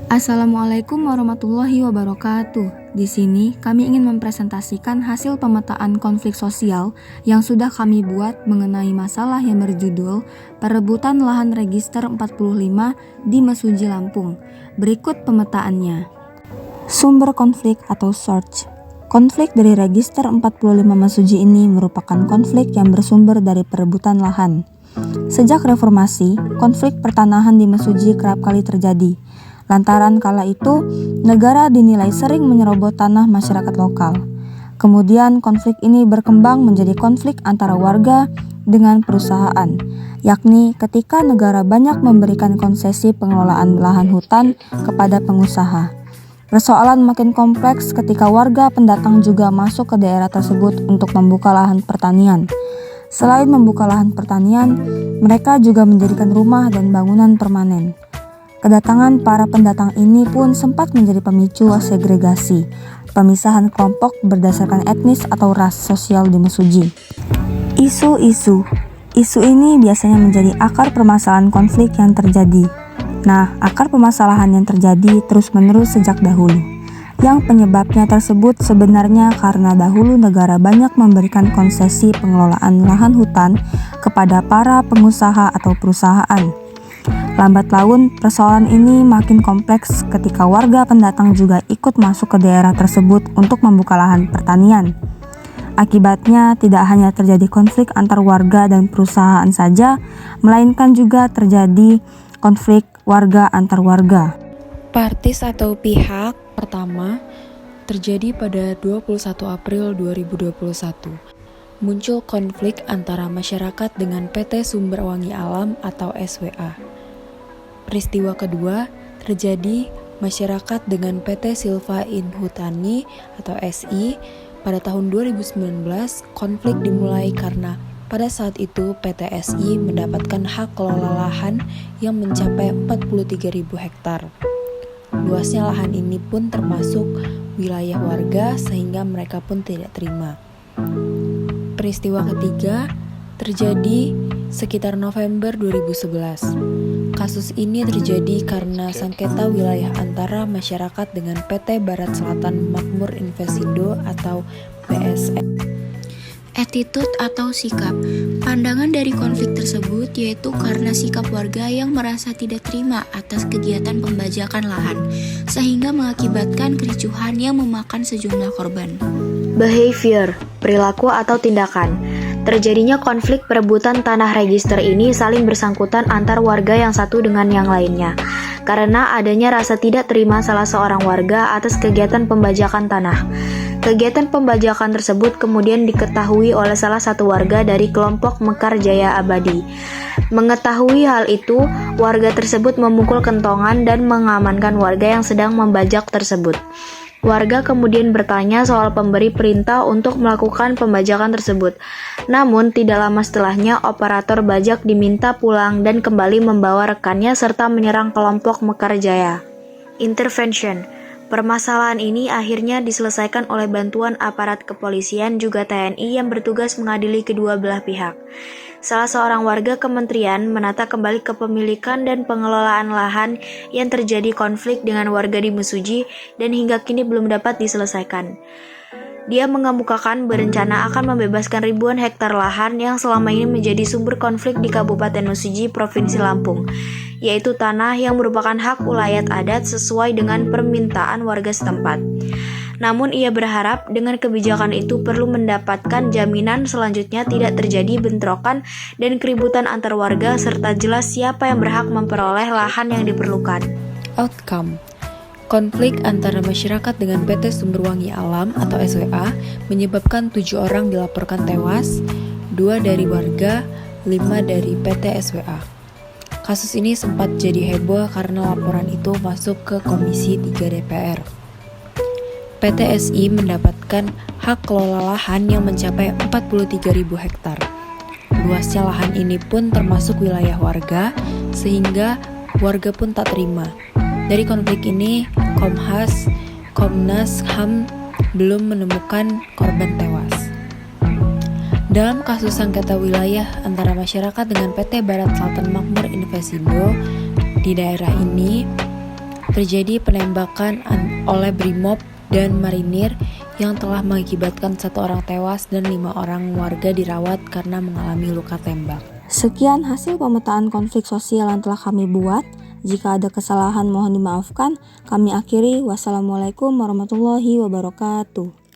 Assalamualaikum warahmatullahi wabarakatuh. Di sini kami ingin mempresentasikan hasil pemetaan konflik sosial yang sudah kami buat mengenai masalah yang berjudul Perebutan Lahan Register 45 di Mesuji Lampung. Berikut pemetaannya. Sumber konflik atau source. Konflik dari Register 45 Mesuji ini merupakan konflik yang bersumber dari perebutan lahan. Sejak reformasi, konflik pertanahan di Mesuji kerap kali terjadi. Lantaran kala itu, negara dinilai sering menyerobot tanah masyarakat lokal. Kemudian konflik ini berkembang menjadi konflik antara warga dengan perusahaan, yakni ketika negara banyak memberikan konsesi pengelolaan lahan hutan kepada pengusaha. Persoalan makin kompleks ketika warga pendatang juga masuk ke daerah tersebut untuk membuka lahan pertanian. Selain membuka lahan pertanian, mereka juga mendirikan rumah dan bangunan permanen. Kedatangan para pendatang ini pun sempat menjadi pemicu segregasi, pemisahan kelompok berdasarkan etnis atau ras sosial di Mesuji. Isu ini biasanya menjadi akar permasalahan konflik yang terjadi. Nah, akar permasalahan yang terjadi terus-menerus sejak dahulu. Yang penyebabnya tersebut sebenarnya karena dahulu negara banyak memberikan konsesi pengelolaan lahan hutan kepada para pengusaha atau perusahaan. Lambat laun, persoalan ini makin kompleks ketika warga pendatang juga ikut masuk ke daerah tersebut untuk membuka lahan pertanian. Akibatnya, tidak hanya terjadi konflik antar warga dan perusahaan saja, melainkan juga terjadi konflik warga antar warga. Partis atau pihak pertama terjadi pada 21 April 2021. Muncul konflik antara masyarakat dengan PT Sumber Wangi Alam atau SWA. Peristiwa kedua terjadi masyarakat dengan PT Silva Inhutani atau SI. Pada tahun 2019, konflik dimulai karena pada saat itu PT SI mendapatkan hak kelola lahan yang mencapai 43.000 hektar. Luasnya lahan ini pun termasuk wilayah warga sehingga mereka pun tidak terima. Peristiwa ketiga terjadi sekitar November 2011. Kasus ini terjadi karena sengketa wilayah antara masyarakat dengan PT Barat Selatan Makmur Investindo atau BSM. Attitude atau sikap. Pandangan dari konflik tersebut yaitu karena sikap warga yang merasa tidak terima atas kegiatan pembajakan lahan, sehingga mengakibatkan kericuhan yang memakan sejumlah korban. Behavior, perilaku atau tindakan. Terjadinya konflik perebutan tanah register ini saling bersangkutan antar warga yang satu dengan yang lainnya, karena adanya rasa tidak terima salah seorang warga atas kegiatan pembajakan tanah. Kegiatan pembajakan tersebut kemudian diketahui oleh salah satu warga dari kelompok Mekar Jaya Abadi. Mengetahui hal itu, warga tersebut memukul kentongan dan mengamankan warga yang sedang membajak tersebut. Warga kemudian bertanya soal pemberi perintah untuk melakukan pembajakan tersebut. Namun, tidak lama setelahnya, operator bajak diminta pulang dan kembali membawa rekannya serta menyerang kelompok Mekar Jaya. Intervention. Permasalahan ini akhirnya diselesaikan oleh bantuan aparat kepolisian juga TNI yang bertugas mengadili kedua belah pihak. Salah seorang warga kementerian menata kembali kepemilikan dan pengelolaan lahan yang terjadi konflik dengan warga di Mesuji dan hingga kini belum dapat diselesaikan. Dia mengemukakan berencana akan membebaskan ribuan hektar lahan yang selama ini menjadi sumber konflik di Kabupaten Mesuji, Provinsi Lampung, yaitu tanah yang merupakan hak ulayat adat sesuai dengan permintaan warga setempat. Namun ia berharap dengan kebijakan itu perlu mendapatkan jaminan selanjutnya tidak terjadi bentrokan dan keributan antar warga serta jelas siapa yang berhak memperoleh lahan yang diperlukan. Outcome. Konflik antara masyarakat dengan PT Sumber Wangi Alam atau SWA menyebabkan 7 orang dilaporkan tewas, 2 dari warga, 5 dari PT SWA. Kasus ini sempat jadi heboh karena laporan itu masuk ke Komisi 3 DPR. PT SI mendapatkan hak kelola lahan yang mencapai 43.000 hektar. Luasnya lahan ini pun termasuk wilayah warga, sehingga warga pun tak terima. Dari konflik ini, Komnas HAM belum menemukan korban tewas. Dalam kasus sengketa wilayah antara masyarakat dengan PT Barat Selatan Makmur Investindo di daerah ini, terjadi penembakan oleh Brimob dan marinir yang telah mengakibatkan 1 orang tewas dan 5 orang warga dirawat karena mengalami luka tembak. Sekian hasil pemetaan konflik sosial yang telah kami buat. Jika ada kesalahan mohon dimaafkan. Kami akhiri. Wassalamualaikum warahmatullahi wabarakatuh.